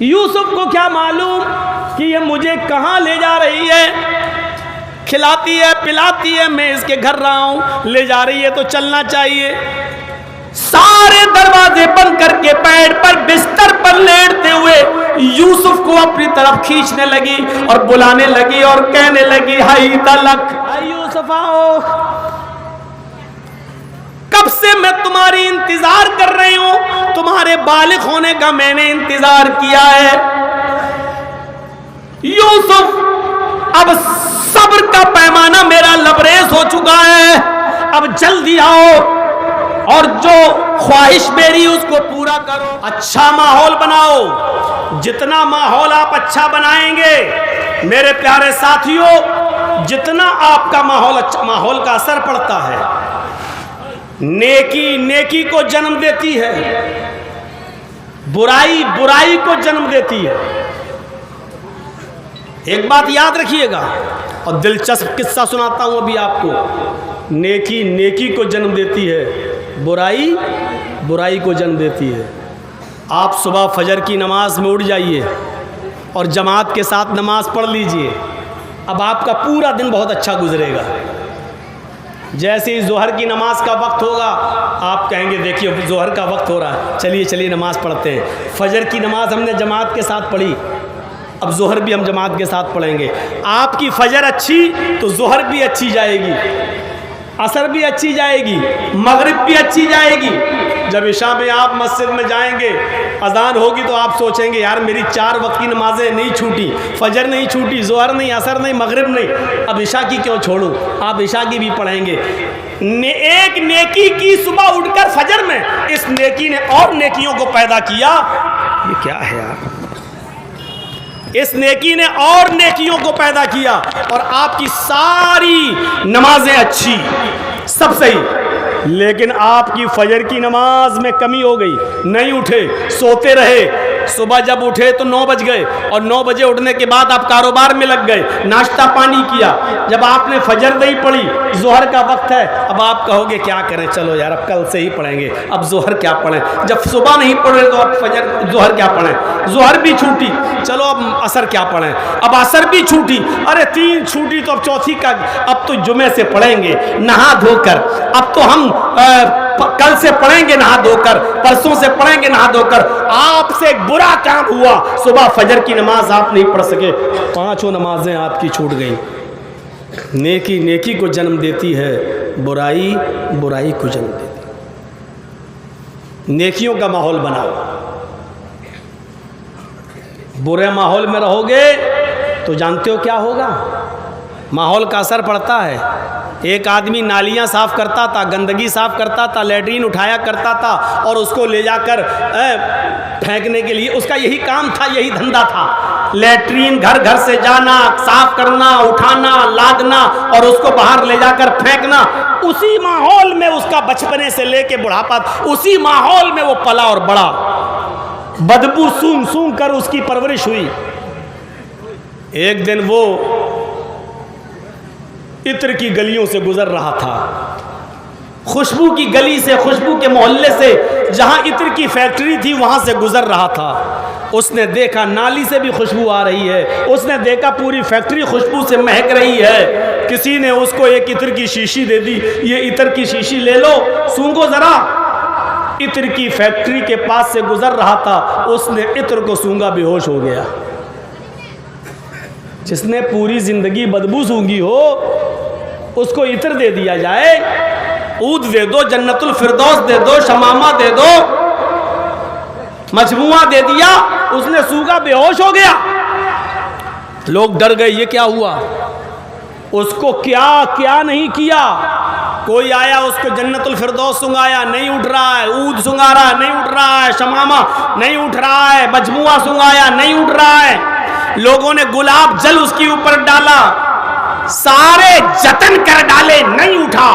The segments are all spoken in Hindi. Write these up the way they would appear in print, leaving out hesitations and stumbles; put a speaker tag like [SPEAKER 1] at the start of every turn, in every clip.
[SPEAKER 1] यूसुफ को क्या मालूम कि ये मुझे कहाँ ले जा रही है, खिलाती है पिलाती है, मैं इसके घर रहा हूँ, ले जा रही है तो चलना चाहिए। सारे दरवाजे बंद करके बेड पर बिस्तर पर लेटते हुए यूसुफ को अपनी तरफ खींचने लगी और बुलाने लगी और कहने लगी, हाय तलक, हाय यूसुफ आओ, कब से मैं तुम्हारी इंतजार कर रही हूं, तुम्हारे बालिग होने का मैंने इंतजार किया है। यूसुफ, अब सब्र का पैमाना मेरा लबरेज हो चुका है, अब जल्दी आओ और जो ख्वाहिश मेरी उसको पूरा करो। अच्छा माहौल बनाओ, जितना माहौल आप अच्छा बनाएंगे मेरे प्यारे साथियों, जितना आपका माहौल अच्छा, माहौल का असर पड़ता है। नेकी नेकी को जन्म देती है, बुराई बुराई को जन्म देती है। एक बात याद रखिएगा, और दिलचस्प किस्सा सुनाता हूं अभी आपको। नेकी नेकी को जन्म देती है, बुराई बुराई को जन्म देती है। आप सुबह फजर की नमाज में उठ जाइए और जमात के साथ नमाज पढ़ लीजिए, अब आपका पूरा दिन बहुत अच्छा गुजरेगा। जैसे ही जोहर की नमाज का वक्त होगा, आप कहेंगे देखिए जोहर का वक्त हो रहा है, चलिए चलिए नमाज पढ़ते हैं। फजर की नमाज हमने जमात के साथ पढ़ी, अब जोहर भी हम जमात के साथ पढ़ेंगे। आपकी फजर अच्छी तो जोहर भी अच्छी जाएगी, असर भी अच्छी जाएगी, मगरिब भी अच्छी जाएगी। जब इशा में आप मस्जिद में जाएंगे, अजान होगी तो आप सोचेंगे यार मेरी 4 वक्त की नमाजें नहीं छूटी, फजर नहीं छूटी, जोहर नहीं, असर नहीं, मगरिब नहीं, अब इशा की क्यों छोड़ूं। आप इशा की भी पढ़ेंगे। एक नेकी की सुबह उठकर फजर में, इस नेकी ने और नेकियों को पैदा किया। ये क्या है यार, इस नेकी ने और नेकियों को पैदा किया और आपकी सारी नमाजें अच्छी, सब सही, लेकिन आपकी फजर की नमाज में कमी हो गई, नहीं उठे, सोते रहे। सुबह जब उठे तो 9 बज गए और 9 बजे उठने के बाद आप कारोबार में लग गए, नाश्ता पानी किया। जब आपने फजर नहीं पढ़ी, जोहर का वक्त है, अब आप कहोगे क्या करें, चलो यार अब कल से ही पढ़ेंगे, अब जोहर क्या पढ़ें। जब सुबह नहीं पढ़े तो अब फजर जोहर क्या पढ़ें, जोहर भी छूटी, चलो अब असर क्या पढ़ें, अब असर भी छूटी, अरे 3 छूटी तो अब चौथी का, अब तो जुमे से पढ़ेंगे नहा धोकर, अब तो हम कल से पढ़ेंगे नहा धोकर, परसों से पढ़ेंगे नहा धोकर। आपसे एक बुरा काम हुआ, सुबह फजर की नमाज आप नहीं पढ़ सके, 5 नमाजें आपकी छूट गई। नेकी नेकी को जन्म देती है, बुराई बुराई को जन्म देती है। नेकियों का माहौल बनाओ, बुरे माहौल में रहोगे तो जानते हो क्या होगा, माहौल का असर पड़ता है। एक आदमी नालियाँ साफ़ करता था, गंदगी साफ़ करता था, लैट्रीन उठाया करता था और उसको ले जाकर फेंकने के लिए, उसका यही काम था, यही धंधा था। लैट्रीन घर घर से जाना, साफ़ करना, उठाना, लादना और उसको बाहर ले जाकर फेंकना। उसी माहौल में उसका बचपने से लेके बुढ़ापा, उसी माहौल में वो पला और बड़ा, बदबू सूंघ सूंघ कर उसकी परवरिश हुई। एक दिन वो इत्र की गलियों से गुजर रहा था, खुशबू की गली से, खुशबू के मोहल्ले से, जहां इत्र की फैक्ट्री थी वहां से गुजर रहा था। उसने देखा नाली से भी खुशबू आ रही है, उसने देखा पूरी फैक्ट्री खुशबू से महक रही है। किसी ने उसको एक इत्र की शीशी दे दी, ये इत्र की शीशी ले लो, सूंघो जरा। इत्र की फैक्ट्री के पास से गुजर रहा था, उसने इत्र को सूंघा, बेहोश हो गया। जिसने पूरी जिंदगी बदबू सूंघी हो उसको इत्र दे दिया जाए, ऊद दे दो, जन्नतुल फिरदौस दे दो, शमामा दे दो, मजमुआ दे दिया, उसने सूंघा, बेहोश हो गया। लोग डर गए, ये क्या हुआ, उसको क्या क्या नहीं किया। कोई आया उसको जन्नतुल फिरदौस सुंघाया, नहीं उठ रहा है, ऊद सुंघा रहा है, नहीं उठ रहा है, शमामा नहीं उठ रहा है, मजमुआ सुंघाया, नहीं उठ रहा है। लोगों ने गुलाब जल उसके ऊपर डाला, सारे जतन कर डाले, नहीं उठा।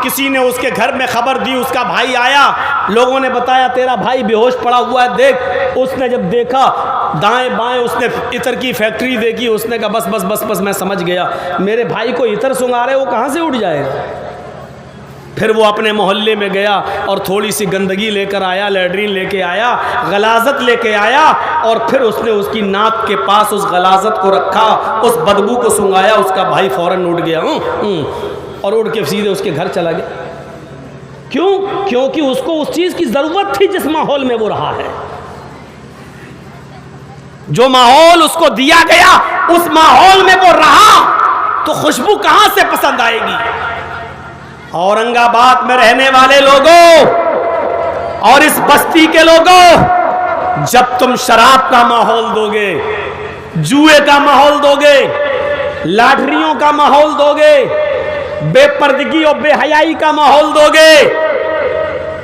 [SPEAKER 1] किसी ने उसके घर में खबर दी, उसका भाई आया, लोगों ने बताया तेरा भाई बेहोश पड़ा हुआ है, देख। उसने जब देखा दाएं बाएं, उसने इत्र की फैक्ट्री देखी, उसने कहा बस बस बस बस मैं समझ गया, मेरे भाई को इत्र सुंघा रहे, वो कहाँ से उठ जाएगा। फिर वो अपने मोहल्ले में गया और थोड़ी सी गंदगी लेकर आया, लैट्रीन लेके आया, गलाजत लेके आया, और फिर उसने उसकी नाक के पास उस गलाजत को रखा, उस बदबू को सूंघाया। उसका भाई फौरन उठ गया और उठ के सीधे उसके घर चला गया। क्यों? क्योंकि उसको उस चीज़ की ज़रूरत थी जिस माहौल में वो रहा है। जो माहौल उसको दिया गया उस माहौल में वो रहा, तो खुशबू कहां से पसंद आएगी? औरंगाबाद में रहने वाले लोगों और इस बस्ती के लोगों, जब तुम शराब का माहौल दोगे, जुए का माहौल दोगे, लाठरियों का माहौल दोगे, बेपर्दगी और बेहयाई का माहौल दोगे,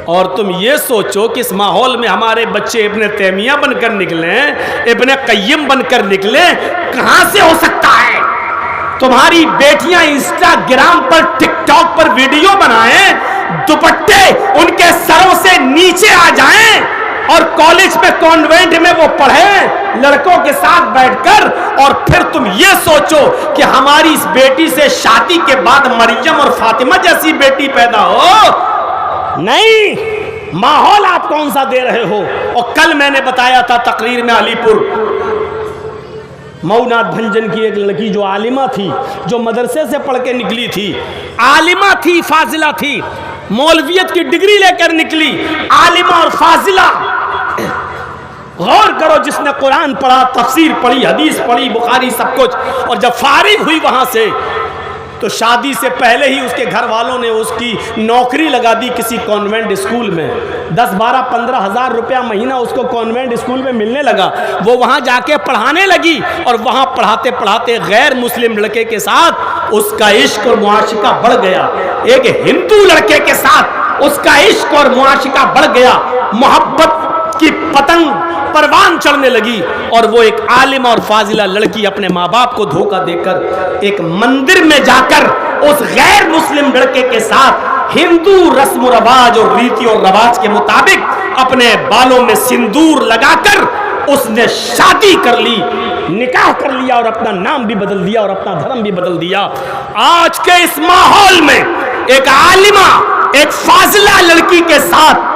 [SPEAKER 1] और तुम ये सोचो कि इस माहौल में हमारे बच्चे इब्ने तैमिया बनकर निकले, इब्ने कय्यम बनकर निकले, कहां से हो सकता है? तुम्हारी बेटियां इंस्टाग्राम पर, टिकटॉक पर वीडियो बनाएं, दुपट्टे उनके सरों से नीचे आ जाएं, और कॉलेज में, कॉन्वेंट में वो पढ़ें लड़कों के साथ बैठकर, और फिर तुम ये सोचो कि हमारी इस बेटी से शादी के बाद मरियम और फातिमा जैसी बेटी पैदा हो। नहीं, माहौल आप कौन सा दे रहे हो? और कल मैंने बताया था तकरीर में, अलीपुर मऊनाथ भंजन की एक लड़की जो आलिमा थी, जो मदरसे से पढ़ के निकली थी, आलिमा थी, फाजिला थी, मौलवियत की डिग्री लेकर निकली, आलिमा और फाजिला। गौर करो, जिसने कुरान पढ़ा, तफसीर पढ़ी, हदीस पढ़ी, बुखारी, सब कुछ, और जब फारिग हुई वहां से, तो शादी से पहले ही उसके घर वालों ने उसकी नौकरी लगा दी किसी कॉन्वेंट स्कूल में। 10, 12, 15 हज़ार रुपया महीना उसको कॉन्वेंट स्कूल में मिलने लगा। वो वहाँ जाके पढ़ाने लगी, और वहाँ पढ़ाते पढ़ाते गैर मुस्लिम लड़के के साथ उसका इश्क और मुआशिका बढ़ गया। एक हिंदू लड़के के साथ उसका इश्क और मुआशिका बढ़ गया। मोहब्बत की पतंग परवान चढ़ने लगी, और वो एक आलिमा और फाजिला लड़की अपने माँ बाप को धोखा देकर एक मंदिर में जाकर उस गैर मुस्लिम लड़के के साथ हिंदू रस्म रवाज और रीति और रवाज के मुताबिक अपने बालों में सिंदूर लगाकर उसने शादी कर ली, निकाह कर लिया, और अपना नाम भी बदल दिया और अपना धर्म भी बदल दिया। आज के इस माहौल में एक आलिमा, एक फाजिला लड़की के साथ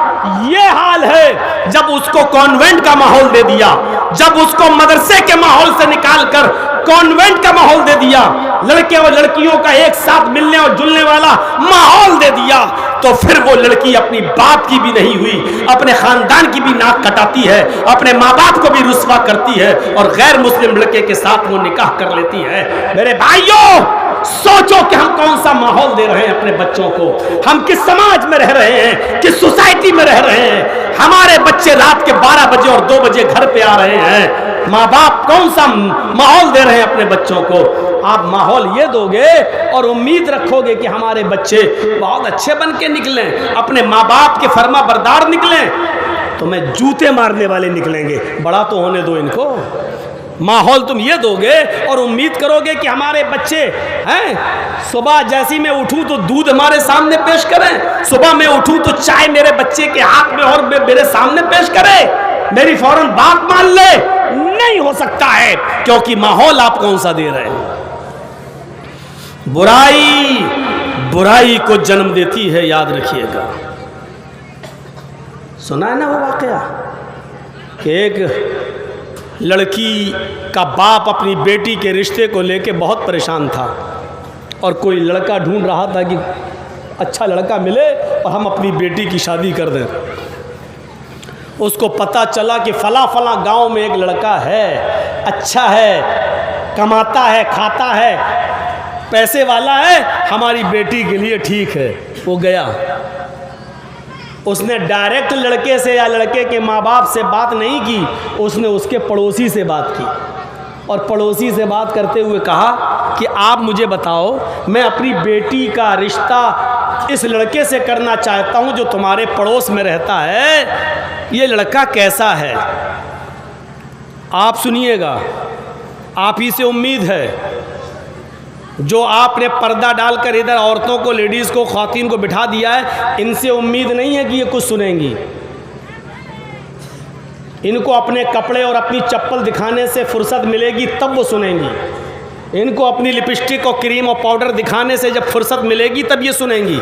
[SPEAKER 1] ये हाल है। जब उसको कॉन्वेंट का माहौल दे दिया, जब उसको मदरसे के माहौल से निकालकर कॉन्वेंट का माहौल दे दिया, लड़के और लड़कियों का एक साथ मिलने और जुलने वाला माहौल दे दिया, तो फिर वो लड़की अपनी बाप की भी नहीं हुई, अपने खानदान की भी नाक कटाती है, अपने माँ बाप को भी रुस्वा करती है, और गैर मुस्लिम लड़के के साथ वो निकाह कर लेती है। मेरे भाइयों, सोचो कि हम कौन सा माहौल दे रहे हैं अपने बच्चों को, हम किस समाज में रह रहे हैं, किस सोसाइटी में रह रहे हैं। हमारे बच्चे रात के 12 बजे और 2 बजे घर पे आ रहे हैं। माँ बाप कौन सा माहौल दे रहे हैं अपने बच्चों को? आप माहौल ये दोगे और उम्मीद रखोगे कि हमारे बच्चे बहुत अच्छे बन के निकलें, अपने माँ बाप के फर्मा बरदार निकलें, तो मैं जूते मारने वाले निकलेंगे। बड़ा तो होने दो इनको। माहौल तुम ये दोगे और उम्मीद करोगे कि हमारे बच्चे हैं, सुबह जैसी मैं उठूं तो दूध हमारे सामने पेश करें, सुबह मैं उठूं तो चाय मेरे बच्चे के हाथ में और मेरे सामने पेश करें, मेरी फौरन बात मान ले। नहीं हो सकता है, क्योंकि माहौल आप कौन सा दे रहे हैं। बुराई बुराई को जन्म देती है, याद रखिएगा। सुना है ना वो वाकया कि एक लड़की का बाप अपनी बेटी के रिश्ते को लेके बहुत परेशान था, और कोई लड़का ढूंढ रहा था कि अच्छा लड़का मिले और हम अपनी बेटी की शादी कर दें। उसको पता चला कि फला फला गांव में एक लड़का है, अच्छा है, कमाता है, खाता है, पैसे वाला है, हमारी बेटी के लिए ठीक है। वो गया, उसने डायरेक्ट लड़के से या लड़के के माँ बाप से बात नहीं की, उसने उसके पड़ोसी से बात की, और पड़ोसी से बात करते हुए कहा कि आप मुझे बताओ, मैं अपनी बेटी का रिश्ता इस लड़के से करना चाहता हूँ जो तुम्हारे पड़ोस में रहता है, ये लड़का कैसा है? आप सुनिएगा, आप ही से उम्मीद है। जो आपने पर्दा डालकर इधर औरतों को, लेडीज़ को, ख़वातीन को बिठा दिया है, इनसे उम्मीद नहीं है कि ये कुछ सुनेंगी। इनको अपने कपड़े और अपनी चप्पल दिखाने से फुर्सत मिलेगी तब वो सुनेंगी। इनको अपनी लिपस्टिक और क्रीम और पाउडर दिखाने से जब फुर्सत मिलेगी तब ये सुनेंगी,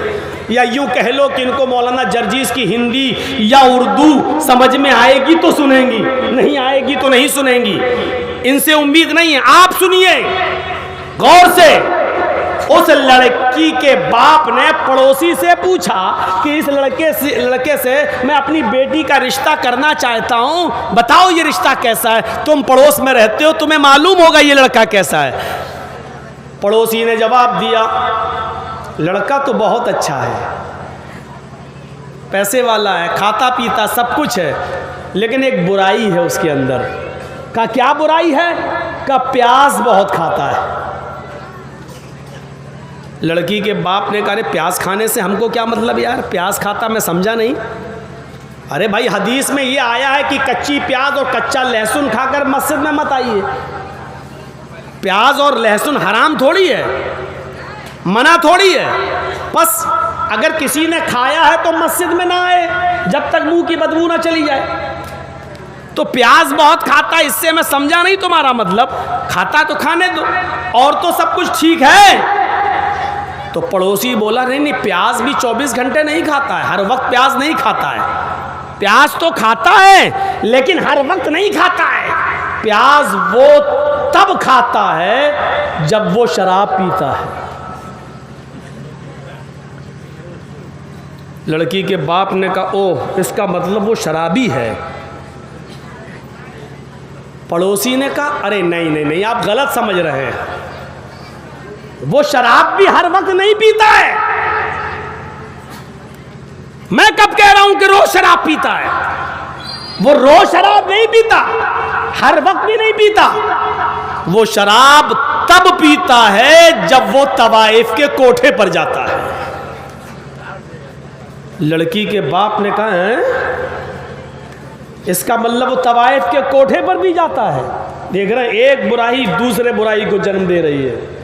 [SPEAKER 1] या यूँ कह लो कि इनको मौलाना जर्जीस की हिंदी या उर्दू समझ में आएगी तो सुनेंगी, नहीं आएगी तो नहीं सुनेंगी। इनसे उम्मीद नहीं है। आप सुनिए गौर से। उस लड़की के बाप ने पड़ोसी से पूछा कि इस लड़के से मैं अपनी बेटी का रिश्ता करना चाहता हूं, बताओ ये रिश्ता कैसा है। तुम पड़ोस में रहते हो, तुम्हें मालूम होगा ये लड़का कैसा है। पड़ोसी ने जवाब दिया, लड़का तो बहुत अच्छा है, पैसे वाला है, खाता पीता सब कुछ है, लेकिन एक बुराई है उसके अंदर। का क्या बुराई है? का प्याज बहुत खाता है। लड़की के बाप ने कहा, अरे प्याज खाने से हमको क्या मतलब यार, प्याज खाता मैं समझा नहीं। अरे भाई हदीस में ये आया है कि कच्ची प्याज और कच्चा लहसुन खाकर मस्जिद में मत आइए। प्याज और लहसुन हराम थोड़ी है, मना थोड़ी है। बस अगर किसी ने खाया है तो मस्जिद में ना आए जब तक मुंह की बदबू ना चली जाए। तो प्याज बहुत खाता है, इससे मैं समझा नहीं तुम्हारा मतलब, खाता तो खाने दो, और तो सब कुछ ठीक है। तो पड़ोसी बोला, नहीं नहीं, प्याज भी 24 घंटे नहीं खाता है, हर वक्त प्याज नहीं खाता है। प्याज तो खाता है लेकिन हर वक्त नहीं खाता है। प्याज वो तब खाता है जब वो शराब पीता है। लड़की के बाप ने कहा, ओह इसका मतलब वो शराबी है। पड़ोसी ने कहा, अरे नहीं नहीं नहीं, आप गलत समझ रहे हैं, वो शराब भी हर वक्त नहीं पीता है। मैं कब कह रहा हूं कि रोज शराब पीता है? वो रोज शराब नहीं पीता, हर वक्त भी नहीं पीता। वो शराब तब पीता है जब वो तवाइफ के कोठे पर जाता है। लड़की के बाप ने कहा, है इसका मतलब वो तवाइफ के कोठे पर भी जाता है। देख रहे हैं, एक बुराई दूसरे बुराई को जन्म दे रही है।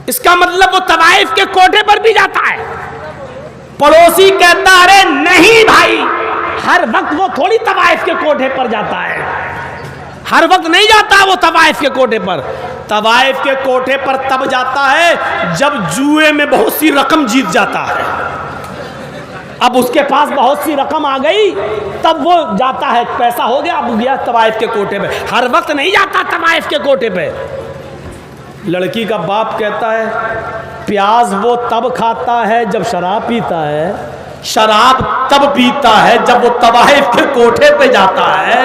[SPEAKER 1] इसका मतलब वो तवाइफ के कोठे पर भी जाता है। पड़ोसी कहता, अरे नहीं भाई, हर वक्त वो थोड़ी तवाइफ के कोठे पर जाता है, हर वक्त नहीं जाता वो तवाइफ के कोठे पर। तवाइफ के कोठे पर तब जाता है जब जुए में बहुत सी रकम जीत जाता है। अब उसके पास बहुत सी रकम आ गई तब वो जाता है, पैसा हो गया, अब गया तवाइफ के कोठे पे, हर वक्त नहीं जाता तवाइफ के कोठे पे। लड़की का बाप कहता है, प्याज वो तब खाता है जब शराब पीता है, शराब तब पीता है जब वो तवाइफ के कोठे पे जाता है,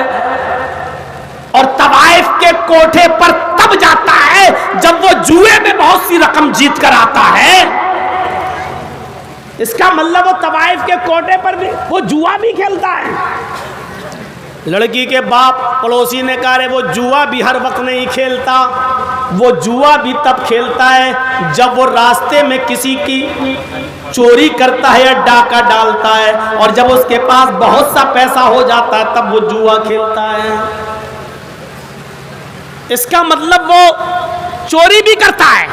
[SPEAKER 1] और तवाइफ के कोठे पर तब जाता है जब वो जुए में बहुत सी रकम जीत कर आता है। इसका मतलब वो तवाइफ के कोठे पर भी वो जुआ भी खेलता है। लड़की के बाप पड़ोसी ने कहा, वो जुआ भी हर वक्त नहीं खेलता, वो जुआ भी तब खेलता है जब वो रास्ते में किसी की चोरी करता है या डाका डालता है, और जब उसके पास बहुत सा पैसा हो जाता है तब वो जुआ खेलता है। इसका मतलब वो चोरी भी करता है,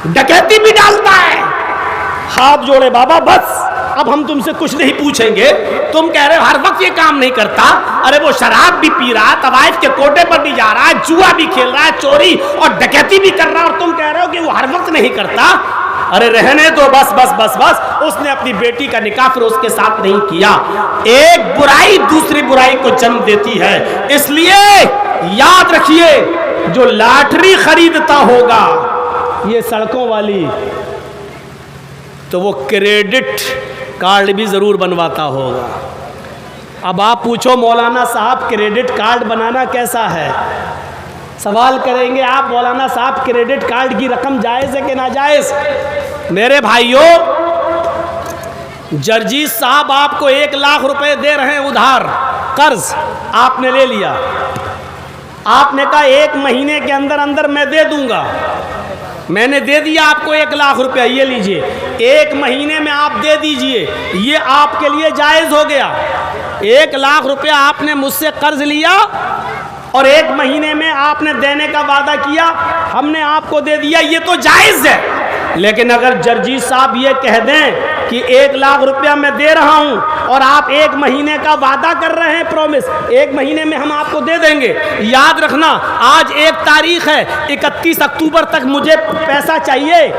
[SPEAKER 1] डकैती भी डालता है। हाथ जोड़े बाबा, बस अब हम तुमसे कुछ नहीं पूछेंगे। तुम कह रहे हो हर वक्त ये काम नहीं करता, अरे वो शराब भी पी रहा है, तवाइफ के कोठे पर भी जा रहा है, जुआ भी खेल रहा है, चोरी और डकैती भी कर रहा है, और तुम कह रहे हो कि वो हर वक्त नहीं करता। अरे रहने दो, बस बस बस बस। उसने अपनी बेटी का निकाह फिर उसके साथ नहीं किया। एक बुराई दूसरी बुराई को जन्म देती है। इसलिए याद रखिए, जो लॉटरी खरीदता होगा ये सड़कों वाली, तो वो क्रेडिट कार्ड भी जरूर बनवाता होगा। अब आप पूछो, मौलाना साहब क्रेडिट कार्ड बनाना कैसा है? सवाल करेंगे आप, मौलाना साहब क्रेडिट कार्ड की रकम जायज़ है कि नाजायज़? मेरे भाइयों, जर्जीस साहब आपको 1 लाख रुपए दे रहे हैं उधार, कर्ज आपने ले लिया। आपने कहा 1 महीने के अंदर अंदर मैं दे दूंगा। मैंने दे दिया आपको 1 लाख रुपया, ये लीजिए, 1 महीने में आप दे दीजिए, ये आपके लिए जायज़ हो गया। 1 लाख रुपया आपने मुझसे कर्ज लिया और 1 महीने में आपने देने का वादा किया, हमने आपको दे दिया, ये तो जायज़ है। लेकिन अगर जर्जी साहब ये कह दें कि 1 लाख रुपया मैं दे रहा हूं और आप 1 महीने का वादा कर रहे हैं, प्रॉमिस 1 महीने में हम आपको दे देंगे, याद रखना आज 1 तारीख है, 31 अक्टूबर तक मुझे पैसा चाहिए,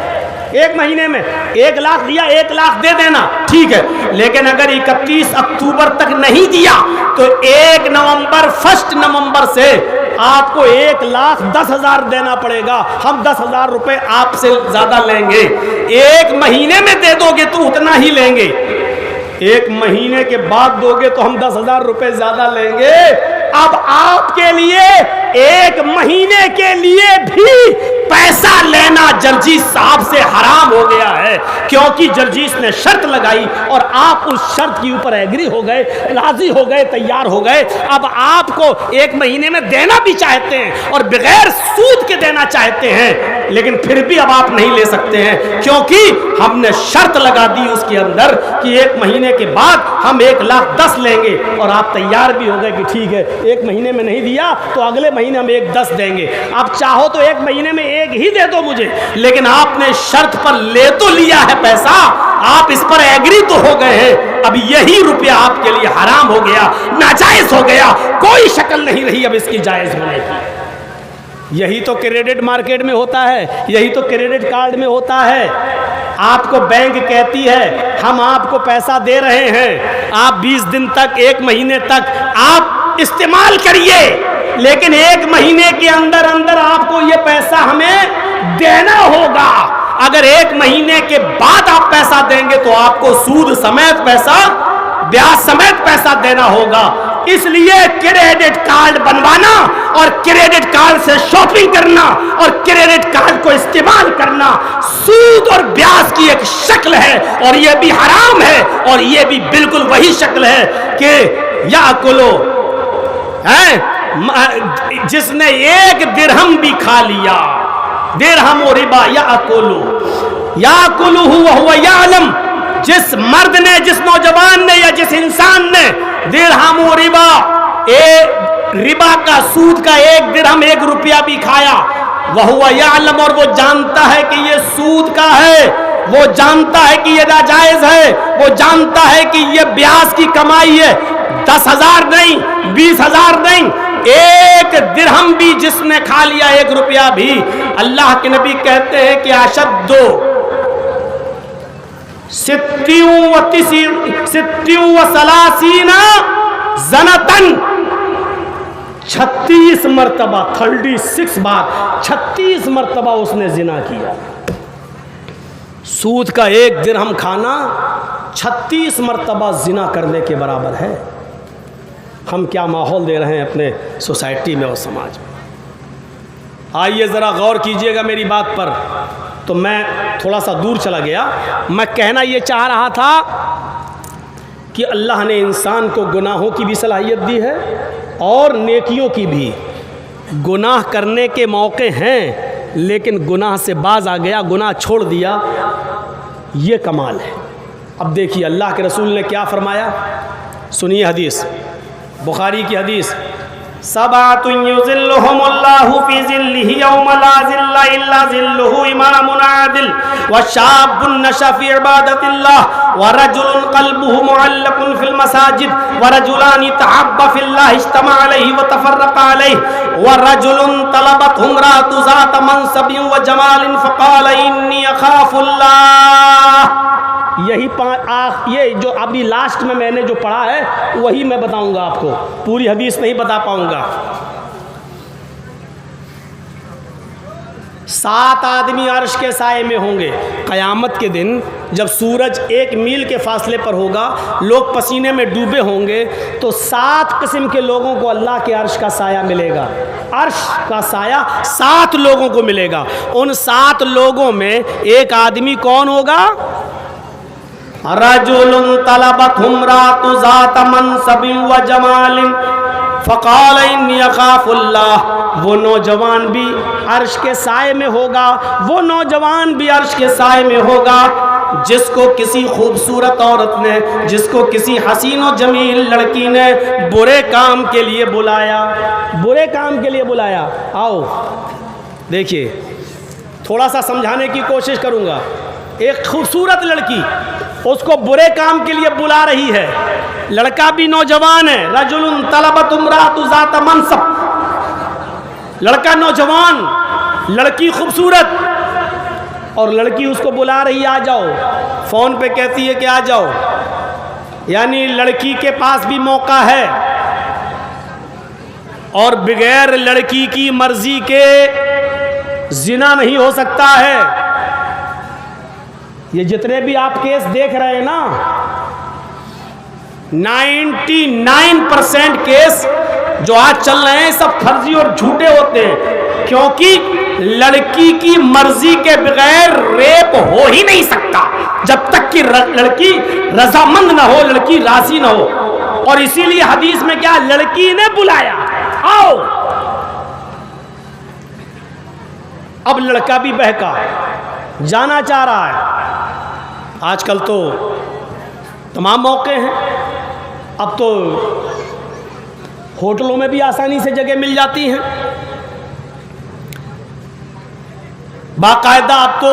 [SPEAKER 1] 1 महीने में 1 लाख दिया, 1 लाख दे देना, ठीक है। लेकिन अगर 31 अक्टूबर तक नहीं दिया तो 1 नवंबर से आपको 1,10,000 देना पड़ेगा। हम 10,000 रुपए आपसे ज्यादा लेंगे। 1 महीने में दे दोगे तो उतना ही लेंगे, 1 महीने के बाद दोगे तो हम 10,000 रुपए ज्यादा लेंगे। अब आपके लिए 1 महीने के लिए भी पैसा लेना जर्जीस साहब से हराम हो गया है, क्योंकि जर्जीस ने शर्त लगाई और आप उस शर्त के ऊपर एग्री हो गए, राजी हो गए, तैयार हो गए। अब आपको 1 महीने में देना भी चाहते हैं और बगैर सूद के देना चाहते हैं, लेकिन फिर भी अब आप नहीं ले सकते हैं, क्योंकि हमने शर्त लगा दी उसके अंदर कि 1 महीने के बाद हम 1,10,000 लेंगे और आप तैयार भी हो गए कि ठीक है 1 महीने में नहीं दिया तो अगले महीने हम 1,10,000 देंगे। आप चाहो तो 1 महीने में 1 ही दे दो मुझे, लेकिन आपने शर्त पर ले तो लिया है पैसा, आप इस पर एग्री तो हो गए हैं। अब यही रुपया आपके लिए हराम हो गया, नाजायज हो गया, कोई शक्ल नहीं रही अब इसकी जायज होने की। यही तो क्रेडिट मार्केट में होता है, यही तो क्रेडिट कार्ड में होता है। आपको बैंक कहती है हम आपको पैसा दे रहे हैं, आप 20 दिन तक 1 महीने तक आप इस्तेमाल करिए, लेकिन 1 महीने के अंदर अंदर आपको ये पैसा हमें देना होगा। अगर 1 महीने के बाद आप पैसा देंगे तो आपको सूद समेत पैसा, ब्याज समेत पैसा देना होगा। इसलिए क्रेडिट कार्ड बनवाना और क्रेडिट कार्ड से शॉपिंग करना और क्रेडिट कार्ड को इस्तेमाल करना सूद और ब्याज की एक शक्ल है, और यह भी हराम है, और यह भी बिल्कुल वही शक्ल है कि याकुलो है जिसने 1 दिरहम भी खा लिया, दिरहम और रिबा याकुलु हुवा यालम, जिस मर्द ने, जिस नौजवान ने या जिस इंसान ने दिरहम और रिबा का सूद का 1 दिरहम 1 रुपया भी खाया, वहुवा यालम, और वो जानता है कि ये सूद का है, वो जानता है कि ये नाजायज है, वो जानता है कि ये ब्याज की कमाई है, 10,000 नहीं, 20,000 नहीं, 1 दिरहम भी जिसने खा लिया, 1 रुपया भी, अल्लाह के नबी कहते हैं कि अशद्दो 36 ज़नतन, 36 मरतबा, 36 बार, 36 मरतबा उसने जिना किया। सूद का 1 दिरहम खाना 36 मरतबा जिना करने के बराबर है। हम क्या माहौल दे रहे हैं अपने सोसाइटी में और समाज में। आइए ज़रा गौर कीजिएगा मेरी बात पर। तो मैं थोड़ा सा दूर चला गया। मैं कहना ये चाह रहा था कि अल्लाह ने इंसान को गुनाहों की भी सलाहियत दी है और नेकियों की भी। गुनाह करने के मौके हैं, लेकिन गुनाह से बाज आ गया, गुनाह छोड़ दिया, ये कमाल है। अब देखिए अल्लाह के रसूल ने क्या फरमाया, सुनिए हदीस, बुखारी की हदीस, सबातुन युज़िल्लुहुमुल्लाहु फी ज़िल्लिही यौम ला ज़िल्ला इल्ला ज़िल्लुहु इमामुन आदिल व शाबुन नशा फी इबादतिल्लाह व रजुलुन क़ल्बुहु मुअल्लक़ुन फिल मसाजिद व रजुलानि तहब्बा फिल्लाह इज्तमा अलैहि व तफर्रक़ा अलैहि व रजुलुन तलबत इम्राअतु ज़ात मनसबिन व जमालिन फ़क़ाल इन्नी अख़ाफ़ुल्लाह। यही ये जो अभी लास्ट में मैंने जो पढ़ा है वही मैं बताऊंगा आपको, पूरी हदीस नहीं बता पाऊंगा। 7 आदमी अर्श के साए में होंगे क़यामत के दिन, जब सूरज 1 मील के फासले पर होगा, लोग पसीने में डूबे होंगे, तो 7 किस्म के लोगों को अल्लाह के अर्श का साया मिलेगा। अर्श का साया 7 लोगों को मिलेगा। उन 7 लोगों में एक आदमी कौन होगा, रजुलुन तलबत इम्राअतु ज़ात मनसबिन व जमालिन फ़क़ाल इन्नी अख़ाफ़ुल्लाह। वो नौजवान भी अर्श के साए में होगा, वो नौजवान भी अर्श के साए में होगा जिसको किसी खूबसूरत औरत ने, जिसको किसी हसीन और जमील लड़की ने बुरे काम के लिए बुलाया, बुरे काम के लिए बुलाया। आओ देखिए थोड़ा सा समझाने की कोशिश करूंगा। एक खूबसूरत लड़की उसको बुरे काम के लिए बुला रही है, लड़का भी नौजवान है, रजुलुन तलबत उम्रातु ज़ात मनसब, लड़का नौजवान, लड़की खूबसूरत, और लड़की उसको बुला रही है आ जाओ, फ़ोन पे कहती है कि आ जाओ, यानी लड़की के पास भी मौका है और बगैर लड़की की मर्जी के जिना नहीं हो सकता है। ये जितने भी आप केस देख रहे हैं ना, 99% केस जो आज चल रहे हैं सब फर्जी और झूठे होते हैं, क्योंकि लड़की की मर्जी के बगैर रेप हो ही नहीं सकता जब तक कि लड़की रजामंद ना हो, लड़की राजी ना हो। और इसीलिए हदीस में क्या, लड़की ने बुलाया आओ। अब लड़का भी बहका, जाना चाह रहा है। आजकल तो तमाम मौके हैं, अब तो होटलों में भी आसानी से जगह मिल जाती हैं, बाकायदा अब तो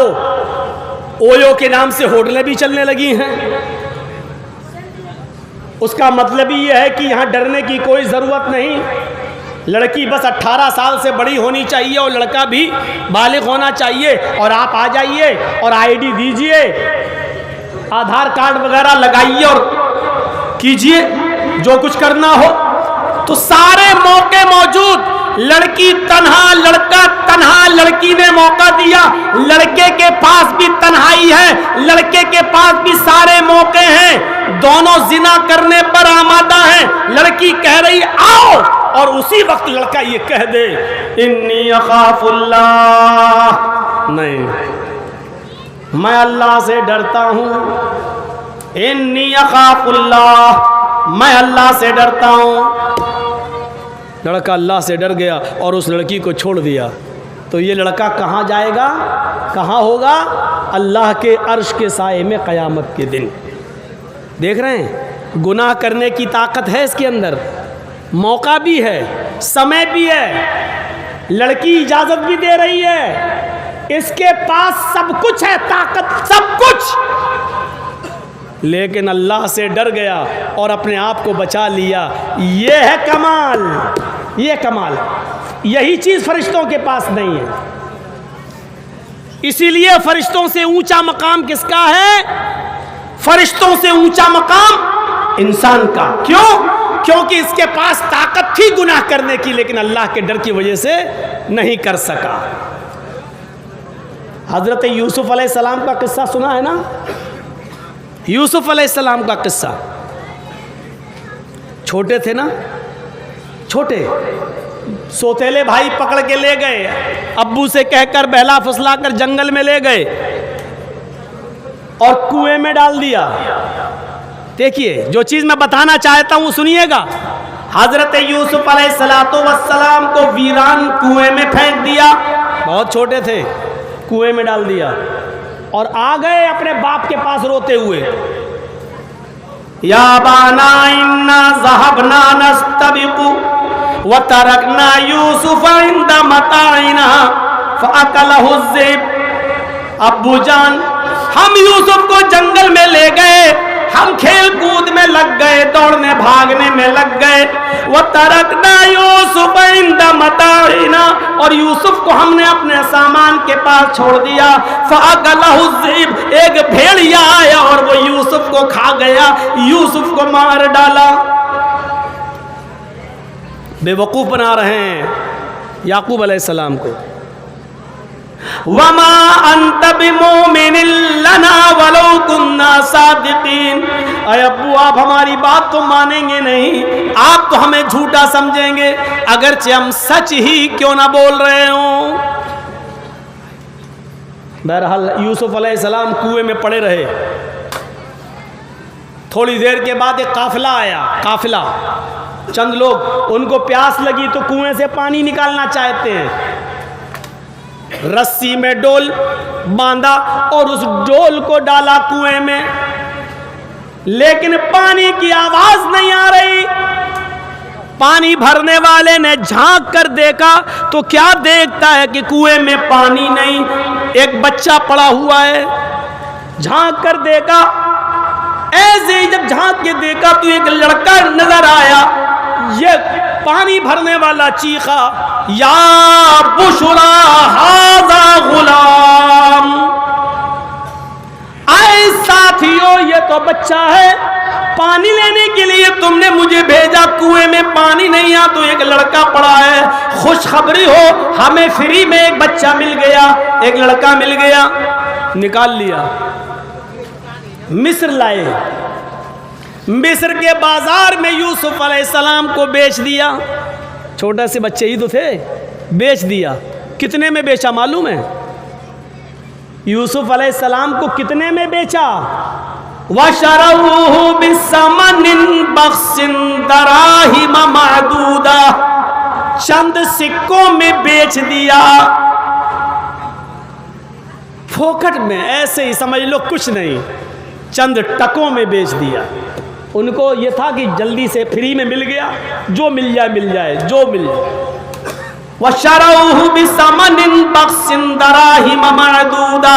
[SPEAKER 1] ओयो के नाम से होटलें भी चलने लगी हैं। उसका मतलब ही यह है कि यहाँ डरने की कोई ज़रूरत नहीं, लड़की बस 18 साल से बड़ी होनी चाहिए और लड़का भी बालिग होना चाहिए, और आप आ जाइए और आईडी दीजिए, आधार कार्ड वगैरह लगाइए और कीजिए जो कुछ करना हो। तो सारे मौके मौजूद, लड़की तन्हा, लड़का तन्हा, लड़की ने मौका दिया, लड़के के पास भी तन्हाई है, लड़के के पास भी सारे मौके हैं, दोनों जिना करने पर आमादा हैं। लड़की कह रही आओ, और उसी वक्त लड़का ये कह दे इन्नी अखाफुल्लाह, नहीं मैं अल्लाह से डरता हूँ, इन्नी अखाफुल्लाह, मैं अल्लाह से डरता हूँ। लड़का अल्लाह से डर गया और उस लड़की को छोड़ दिया। तो ये लड़का कहाँ जाएगा, कहाँ होगा? अल्लाह के अर्श के साए में क़यामत के दिन। देख रहे हैं, गुनाह करने की ताकत है इसके अंदर, मौका भी है, समय भी है, लड़की इजाज़त भी दे रही है, इसके पास सब कुछ है, ताकत सब कुछ, लेकिन अल्लाह से डर गया और अपने आप को बचा लिया। ये है कमाल, ये कमाल, यही चीज़ फरिश्तों के पास नहीं है। इसीलिए फरिश्तों से ऊंचा मकाम किसका है? फरिश्तों से ऊंचा मकाम इंसान का। क्यों? क्योंकि इसके पास ताकत थी गुनाह करने की, लेकिन अल्लाह के डर की वजह से नहीं कर सका। हज़रत यूसुफ अलैहिस्सलाम का किस्सा सुना है ना? यूसुफ अलैहिस्सलाम का किस्सा, छोटे थे ना, छोटे, सोतेले भाई पकड़ के ले गए, अब्बू से कहकर बहला फुसला कर जंगल में ले गए और कुएं में डाल दिया। देखिए, जो चीज़ मैं बताना चाहता हूँ सुनिएगा। हज़रत यूसुफ अलैहिस्सलाम को वीरान कुएं में फेंक दिया, बहुत छोटे थे, कुएं में डाल दिया और आ गए अपने बाप के पास रोते हुए, या बाना इन्ना ज़हबना नस्तबिकु व तरकना यूसुफ इंदा मताइना फअकलहु ज़िब। अब्बू जान, हम यूसुफ को जंगल में ले गए, हम खेल कूद में लग गए, दौड़ने भागने में लग गए। वो तरकना यूसुफ इंदा मताइना, और यूसुफ को हमने अपने सामान के पास छोड़ दिया। फअकलहु ज़िब, एक भेड़िया आया और वो यूसुफ को खा गया, यूसुफ को मार डाला। बेवकूफ़ बना रहे हैं याकूब अलैहिस्सलाम को। वमा अंत बिमुमिनिन लना वलो कुन्ना सादिकीन। अय अब्बू, आप हमारी बात तो मानेंगे नहीं, आप तो हमें झूठा समझेंगे, अगरचे हम सच ही क्यों ना बोल रहे हों। बहरहाल यूसुफ अलैहिस्सलाम कुएं में पड़े रहे। थोड़ी देर के बाद एक काफिला आया, काफिला, चंद लोग, उनको प्यास लगी तो कुएं से पानी निकालना चाहते हैं। रस्सी में डोल बांधा और उस डोल को डाला कुएं में, लेकिन पानी की आवाज नहीं आ रही। पानी भरने वाले ने झांक कर देखा तो क्या देखता है कि कुएं में पानी नहीं, एक बच्चा पड़ा हुआ है, झांक कर देखा, ऐसे ही जब झांक के देखा तो एक लड़का नजर आया। ये पानी भरने वाला चीखा, या बुशरा हाज़ा गुलाम, आए साथियों ये तो बच्चा है, पानी लेने के लिए तुमने मुझे भेजा, कुएं में पानी नहीं आ तो एक लड़का पड़ा है, खुशखबरी हो हमें फ्री में एक बच्चा मिल गया, एक लड़का मिल गया। निकाल लिया, मिस्र लाए, मिस्र के बाजार में यूसुफ अलैहिस्सलाम को बेच दिया। छोटे से बच्चे ही तो थे, बेच दिया। कितने में बेचा मालूम है? यूसुफ अलैहिस्सलाम को कितने में बेचा? वशरऊहु बिसमनिन बख्सिन दराहिम मादूदा, चंद सिक्कों में बेच दिया, फोकट में, ऐसे ही समझ लो कुछ नहीं, चंद टकों में बेच दिया। उनको ये था कि जल्दी से फ्री में मिल गया, जो मिल जाए मिल जाए, जो मिल जाए। वशरऊहु बिसमनिन बख्सिन दराहिम मादूदा,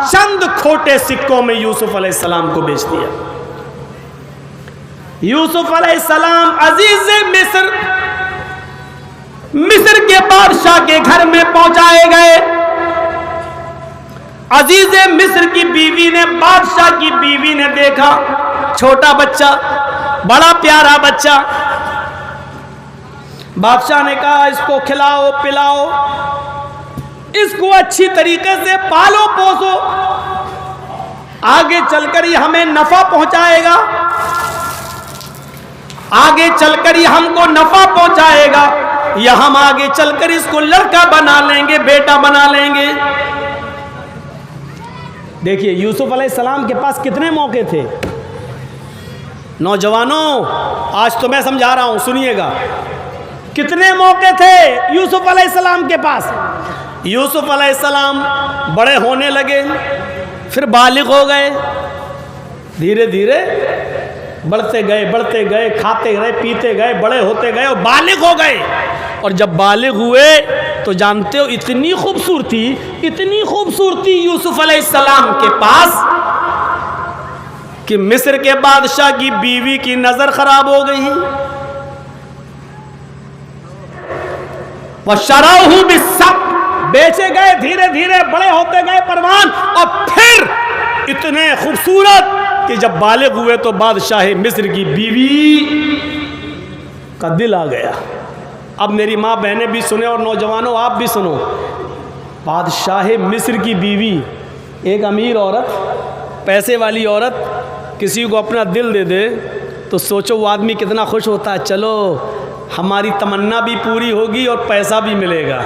[SPEAKER 1] चंद खोटे सिक्कों में यूसुफ अलैहिस्सलाम को बेच दिया। यूसुफ अलैहिस्सलाम अजीज मिस्र, मिस्र के बादशाह के घर में पहुंचाए गए। अजीज मिस्र की बीवी ने, बादशाह की बीवी ने देखा छोटा बच्चा, बड़ा प्यारा बच्चा। बादशाह ने कहा इसको खिलाओ पिलाओ, इसको अच्छी तरीके से पालो पोसो, आगे चलकर ये हमें नफा पहुंचाएगा, आगे चलकर ये हमको नफा पहुंचाएगा, या हम आगे चलकर इसको लड़का बना लेंगे, बेटा बना लेंगे। देखिए यूसुफ अलैहिस्सलाम के पास कितने मौके थे। नौजवानों आज तो मैं समझा रहा हूं, सुनिएगा, कितने मौके थे यूसुफ अलैहिस्सलाम के पास। यूसुफ अलैहिस्सलाम बड़े होने लगे, फिर बालिग हो गए, धीरे धीरे बढ़ते गए, खाते गए पीते गए, बड़े होते गए और बालिग हो गए। और जब बालिग हुए तो जानते हो इतनी खूबसूरती यूसुफ अलैहिस्सलाम के पास कि मिस्र के बादशाह की बीवी की नजर खराब हो गई। वशरऊहु बिस्सम, बेचे गए, धीरे धीरे बड़े होते गए परवान, और फिर इतने खूबसूरत कि जब बालिग हुए तो बादशाह मिस्र की बीवी का दिल आ गया। अब मेरी माँ बहनें भी सुने और नौजवानों आप भी सुनो, बादशाह मिस्र की बीवी, एक अमीर औरत, पैसे वाली औरत किसी को अपना दिल दे दे तो सोचो वो आदमी कितना खुश होता है, चलो हमारी तमन्ना भी पूरी होगी और पैसा भी मिलेगा।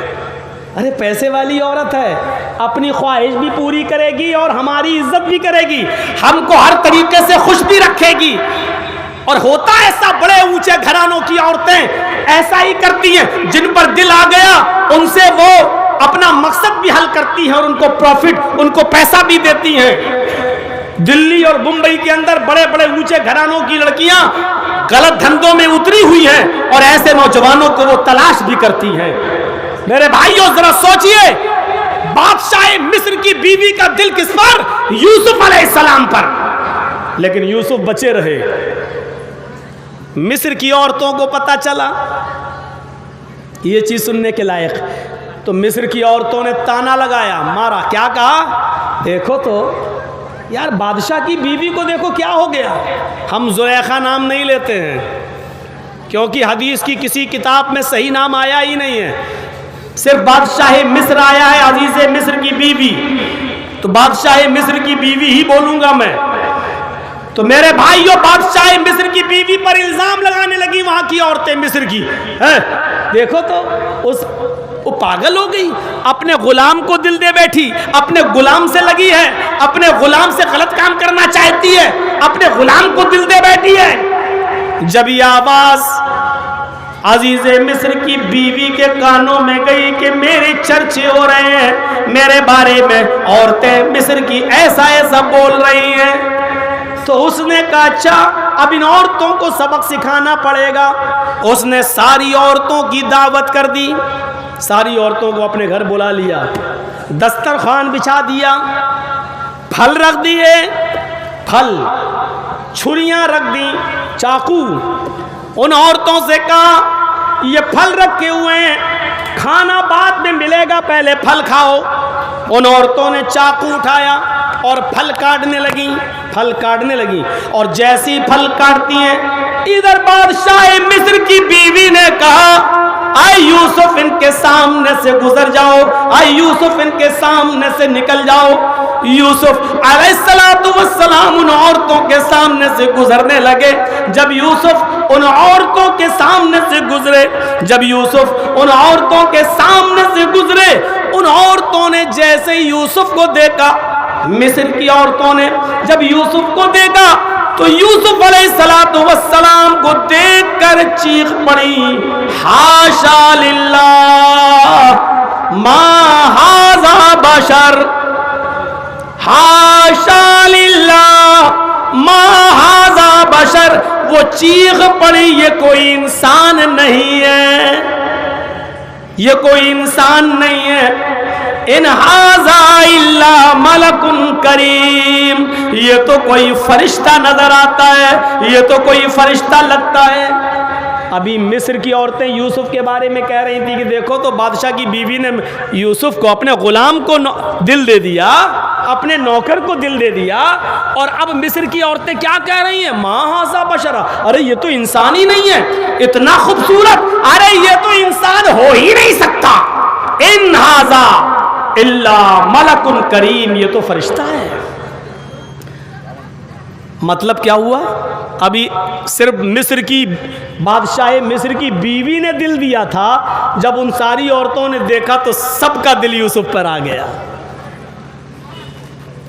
[SPEAKER 1] अरे पैसे वाली औरत है, अपनी ख्वाहिश भी पूरी करेगी और हमारी इज्जत भी करेगी, हमको हर तरीके से खुश भी रखेगी। और होता ऐसा, बड़े ऊंचे घरानों की औरतें ऐसा ही करती हैं, जिन पर दिल आ गया उनसे वो अपना मकसद भी हल करती हैं और उनको प्रॉफिट, उनको पैसा भी देती हैं। दिल्ली और मुंबई के अंदर बड़े बड़े ऊंचे घरानों की लड़कियां गलत धंधों में उतरी हुई हैं और ऐसे नौजवानों को वो तलाश भी करती हैं। मेरे भाइयों जरा सोचिए, बादशाह मिस्र की बीवी का दिल किस पर? यूसुफ अलैहिस्सलाम पर। लेकिन यूसुफ बचे रहे। मिस्र की औरतों को पता चला ये चीज सुनने के लायक, तो मिस्र की औरतों ने ताना लगाया, मारा। क्या कहा? देखो तो यार बादशाह की बीवी को देखो क्या हो गया। हम जुलेखा नाम नहीं लेते हैं क्योंकि हदीस की किसी किताब में सही नाम आया ही नहीं है, सिर्फ बादशाह मिस्र आया है, अजीज मिस्र की बीवी। तो बादशाह मिस्र की बीवी ही बोलूंगा मैं। तो मेरे भाइयों, बादशाह मिस्र की बीवी पर इल्जाम लगाने लगी वहां की औरतें मिस्र की है। देखो तो वो पागल हो गई, अपने गुलाम को दिल दे बैठी, अपने गुलाम से लगी है, अपने गुलाम से गलत काम करना चाहती है, अपने गुलाम को दिल दे बैठी है। जब ये आवाज अजीज मिस्र की बीवी के कानों में गई कि मेरे चर्चे हो रहे हैं, मेरे बारे में औरतें मिस्र की ऐसा ऐसा बोल रही हैं, तो उसने कहा अच्छा अब इन औरतों को सबक सिखाना पड़ेगा। उसने सारी औरतों की दावत कर दी, सारी औरतों को अपने घर बुला लिया। दस्तरखान बिछा दिया, फल रख दिए, फल, छुरियां रख दी, चाकू। उन औरतों से कहा ये फल रखे हुए हैं, खाना बाद में मिलेगा, पहले फल खाओ। उन औरतों ने चाकू उठाया और फल काटने लगी, फल काटने लगी। और जैसी फल काटती हैं, इधर बादशाह मिस्र की बीवी ने कहा आए यूसुफ इनके सामने से गुजर जाओ, आए यूसुफ इनके सामने से निकल जाओ। यूसुफ अलैहिस्सलातु वस्सलाम उन औरतों के सामने से गुजरने लगे। जब यूसुफ उन औरतों के सामने से गुजरे, जब यूसुफ उन औरतों के सामने से गुजरे, उन औरतों ने जैसे यूसुफ को देखा, मिस्र की औरतों ने जब यूसुफ को देखा तो यूसुफ अलैहिस्सलातु वस्सलाम को देखकर चीख पड़ी, हाशा लिल्लाह मा हाज़ा बशर, हाशा लिल्लाह मा हाज़ा बशर। वो चीख पड़ी, ये कोई इंसान नहीं है, ये कोई इंसान नहीं है। इन हाज़ा इल्ला मलकुन करीम, ये तो कोई फरिश्ता नजर आता है, ये तो कोई फरिश्ता लगता है। अभी मिस्र की औरतें यूसुफ के बारे में कह रही थी कि देखो तो बादशाह की बीवी ने यूसुफ को, अपने गुलाम को दिल दे दिया, अपने नौकर को दिल दे दिया। और अब मिस्र की औरतें क्या कह रही हैं, मा हाज़ा बशरा, अरे ये तो इंसान ही नहीं है, इतना खूबसूरत, अरे ये तो इंसान हो ही नहीं सकता। इन हाज़ा इल्ला मलकुन करीम, ये तो फरिश्ता है। मतलब क्या हुआ, अभी सिर्फ मिस्र की बादशाह मिस्र की बीवी ने दिल दिया था, जब उन सारी औरतों ने देखा तो सबका दिल यूसुफ पर आ गया।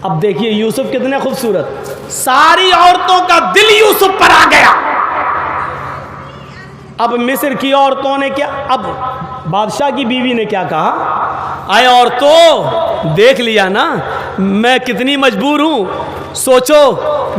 [SPEAKER 1] अब देखिए यूसुफ कितने खूबसूरत, सारी औरतों का दिल यूसुफ पर आ गया। अब मिस्र की औरतों ने क्या, अब बादशाह की बीवी ने क्या कहा, आए औरतों देख लिया ना मैं कितनी मजबूर हूं। सोचो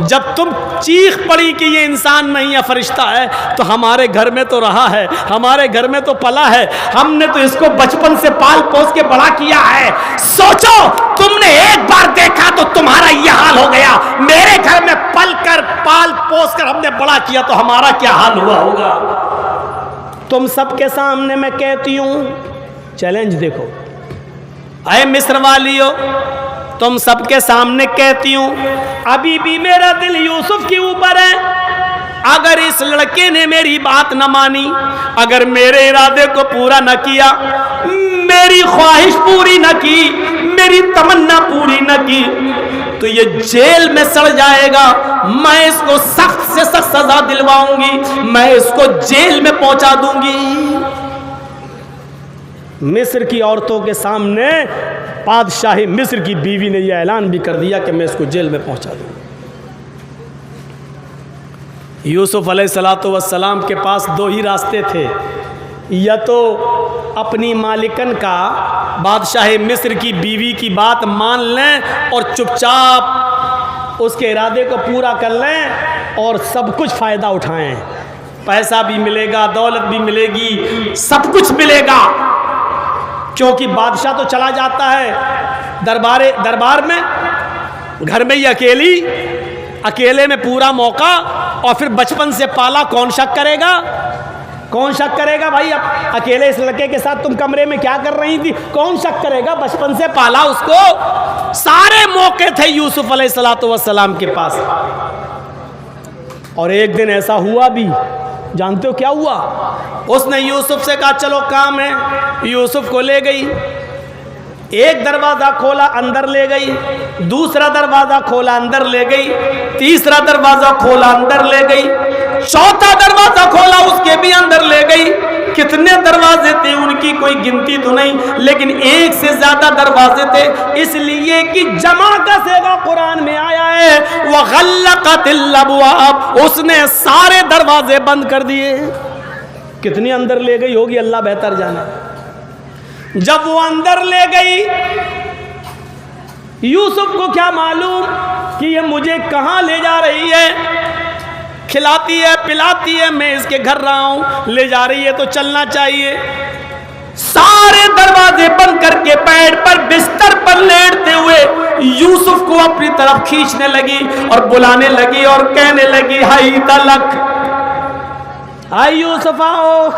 [SPEAKER 1] जब तुम चीख पड़ी कि ये इंसान नहीं है फरिश्ता है, तो हमारे घर में तो रहा है, हमारे घर में तो पला है, हमने तो इसको बचपन से पाल पोस के बड़ा किया है। सोचो तुमने एक बार देखा तो तुम्हारा यह हाल हो गया, मेरे घर में पल कर पाल पोस कर हमने बड़ा किया तो हमारा क्या हाल हुआ होगा। तुम सबके सामने मैं कहती हूं, चैलेंज देखो, अरे मिस्र वालियों तुम सबके सामने कहती हूं, अभी भी मेरा दिल यूसुफ के ऊपर है। अगर इस लड़के ने मेरी बात न मानी, अगर मेरे इरादे को पूरा न किया, मेरी ख्वाहिश पूरी न की, मेरी तमन्ना पूरी न की, तो ये जेल में सड़ जाएगा। मैं इसको सख्त से सख्त सजा दिलवाऊंगी, मैं इसको जेल में पहुंचा दूंगी। मिस्र की औरतों के सामने बादशाह मिस्र की बीवी ने यह ऐलान भी कर दिया कि मैं इसको जेल में पहुंचा दूंगी। यूसुफ अलैहिस्सलातु वस्सलाम के पास दो ही रास्ते थे, या तो अपनी मालिकन का, बादशाह मिस्र की बीवी की बात मान लें और चुपचाप उसके इरादे को पूरा कर लें और सब कुछ फ़ायदा उठाएं, पैसा भी मिलेगा, दौलत भी मिलेगी, सब कुछ मिलेगा, क्योंकि बादशाह तो चला जाता है दरबार में, घर में ही अकेले में पूरा मौका, और फिर बचपन से पाला, कौन शक करेगा, कौन शक करेगा भाई। अब अकेले इस लड़के के साथ तुम कमरे में क्या कर रही थी, कौन शक करेगा, बचपन से पाला उसको, सारे मौके थे यूसुफ अलैहिस्सलातु वस्सलाम के पास। और एक दिन ऐसा हुआ भी, जानते हो क्या हुआ, उसने यूसुफ से कहा चलो काम है, यूसुफ को ले गई, एक दरवाज़ा खोला अंदर ले गई, दूसरा दरवाज़ा खोला अंदर ले गई, तीसरा दरवाज़ा खोला अंदर ले गई, चौथा दरवाज़ा खोला उसके भी अंदर ले गई। कितने दरवाजे थे उनकी कोई गिनती तो नहीं, लेकिन एक से ज़्यादा दरवाजे थे, इसलिए कि जमा का सेगा कुरान में आया है, वग़ल्लक़तिल अबवाब, उसने सारे दरवाजे बंद कर दिए। कितनी अंदर ले गई होगी अल्लाह बेहतर जाने। जब वो अंदर ले गई, यूसुफ को क्या मालूम कि ये मुझे कहाँ ले जा रही है, खिलाती है पिलाती है, मैं इसके घर रहा हूँ, ले जा रही है तो चलना चाहिए। सारे दरवाजे बंद करके बेड पर बिस्तर पर लेटते हुए यूसुफ को अपनी तरफ खींचने लगी और बुलाने लगी और कहने लगी, हाय तलक, हाय यूसुफ आओ,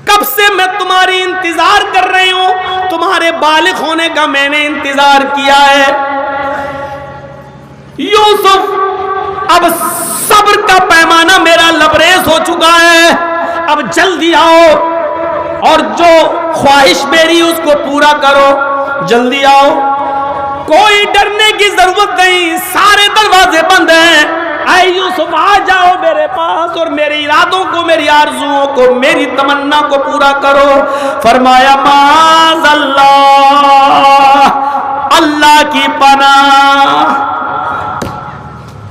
[SPEAKER 1] कब से मैं तुम्हारी इंतजार कर रही हूं, तुम्हारे बालिग होने का मैंने इंतजार किया है। यूसुफ, अब सब्र का पैमाना मेरा लबरेज हो चुका है, अब जल्दी आओ और जो ख्वाहिश मेरी उसको पूरा करो, जल्दी आओ, कोई डरने की जरूरत नहीं, सारे दरवाजे बंद हैं। आए यूसुफ, आ जाओ मेरे पास और मेरे इरादों को, मेरी आरज़ुओं को, मेरी तमन्ना को पूरा करो। फरमाया, माज़अल्लाह, अल्लाह की पनाह।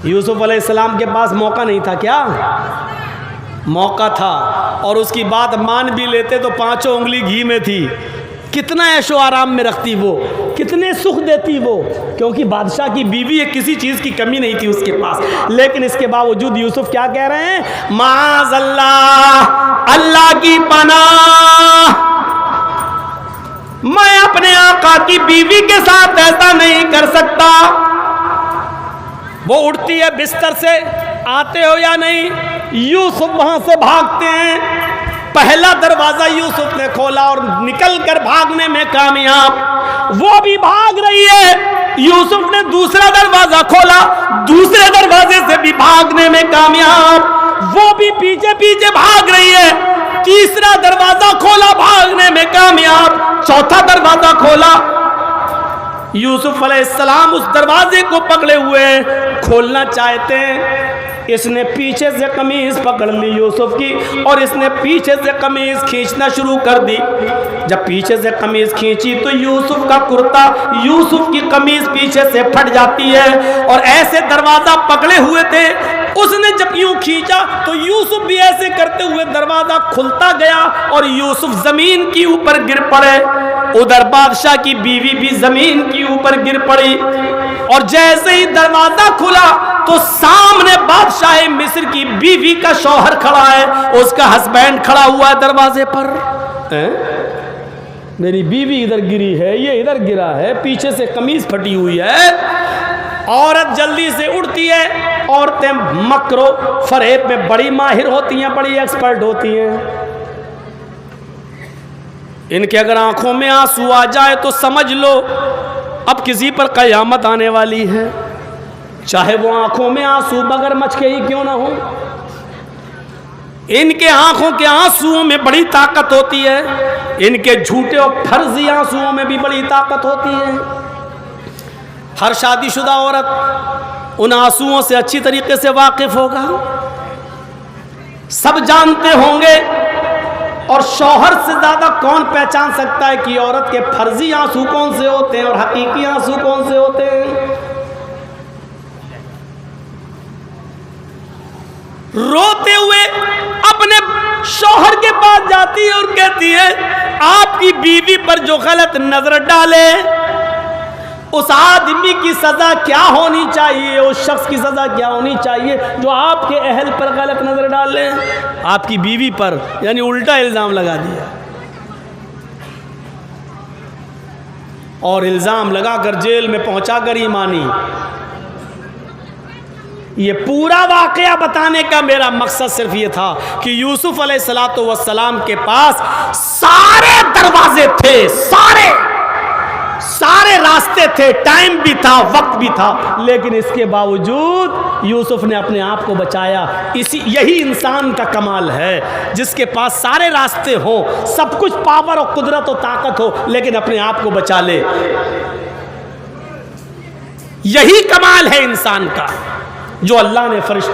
[SPEAKER 1] यूसुफ अलैहिस्सलाम के पास मौका नहीं था क्या? मौका था, और उसकी बात मान भी लेते तो पांचों उंगली घी में थी। कितना ऐशो आराम में रखती वो, कितने सुख देती वो, क्योंकि बादशाह की बीवी है, किसी चीज़ की कमी नहीं थी उसके पास। लेकिन इसके बावजूद यूसुफ क्या कह रहे हैं? माज़अल्लाह, अल्लाह की पनाह, मैं अपने आका की बीवी के साथ ऐसा नहीं कर सकता। वो उठती है बिस्तर से, आते हो या नहीं? यूसुफ वहां से भागते हैं। पहला दरवाजा यूसुफ ने खोला और निकलकर भागने में कामयाब। वो भी भाग रही है। यूसुफ ने दूसरा दरवाजा खोला, दूसरे दरवाजे से भी भागने में कामयाब। वो भी पीछे पीछे भाग रही है। तीसरा दरवाजा खोला, भागने में कामयाब। चौथा दरवाजा खोला, यूसुफ अलैहिस्सलाम उस दरवाजे को पकड़े हुए खोलना चाहते हैं। इसने पीछे से कमीज पकड़ ली यूसुफ की और इसने पीछे से कमीज खींचना शुरू कर दी। जब पीछे से कमीज खींची तो यूसुफ का कुर्ता, यूसुफ की कमीज पीछे से फट जाती है और ऐसे दरवाजा पकड़े हुए थे। उसने जब यूं खींचा तो यूसुफ भी ऐसे करते हुए दरवाजा खुलता गया और यूसुफ जमीन के ऊपर गिर पड़े। उधर बादशाह की बीवी भी जमीन के ऊपर गिर पड़ी और जैसे ही दरवाजा खुला तो सामने बादशाह मिस्र की बीवी का शौहर खड़ा है, उसका हस्बैंड खड़ा हुआ है दरवाजे पर। मेरी बीवी इधर गिरी है, ये इधर गिरा है, पीछे से कमीज फटी हुई है। औरत जल्दी से उठती है। औरतें मकरो फरेब में बड़ी माहिर होती हैं, बड़ी एक्सपर्ट होती हैं। इनके अगर आंखों में आंसू आ जाए तो समझ लो अब किसी पर कयामत आने वाली है, चाहे वो आंखों में आंसू मगरमच्छ के ही क्यों ना हो। इनके आंखों के आंसुओं में बड़ी ताकत होती है, इनके झूठे और फर्जी आंसुओं में भी बड़ी ताकत होती है। हर शादीशुदा औरत उन आंसुओं से अच्छी तरीके से वाकिफ होगा, सब जानते होंगे। और शौहर से ज्यादा कौन पहचान सकता है कि औरत के फर्जी आंसू कौन से होते हैं और हकीकी आंसू कौन से होते हैं। रोते हुए अपने शौहर के पास जाती है और कहती है, आपकी बीवी पर जो गलत नजर डाले उस आदमी की सजा क्या होनी चाहिए, उस शख्स की सजा क्या होनी चाहिए जो आपके अहल पर गलत नजर डाले। आपकी बीवी पर यानी उल्टा इल्जाम लगा दिया और इल्जाम लगाकर जेल में पहुंचाकर ही मानी। ये पूरा वाकया बताने का मेरा मकसद सिर्फ ये था कि यूसुफ अलैहिस्सलातु वस्सलाम के पास सारे दरवाजे थे, सारे रास्ते थे, टाइम भी था, वक्त भी था, लेकिन इसके बावजूद यूसुफ ने अपने आप को बचाया। यही इंसान का कमाल है, जिसके पास सारे रास्ते हो, सब कुछ पावर और कुदरत और ताकत हो, लेकिन अपने आप को बचा ले। यही कमाल है इंसान का जो अल्लाह ने फरिश्तों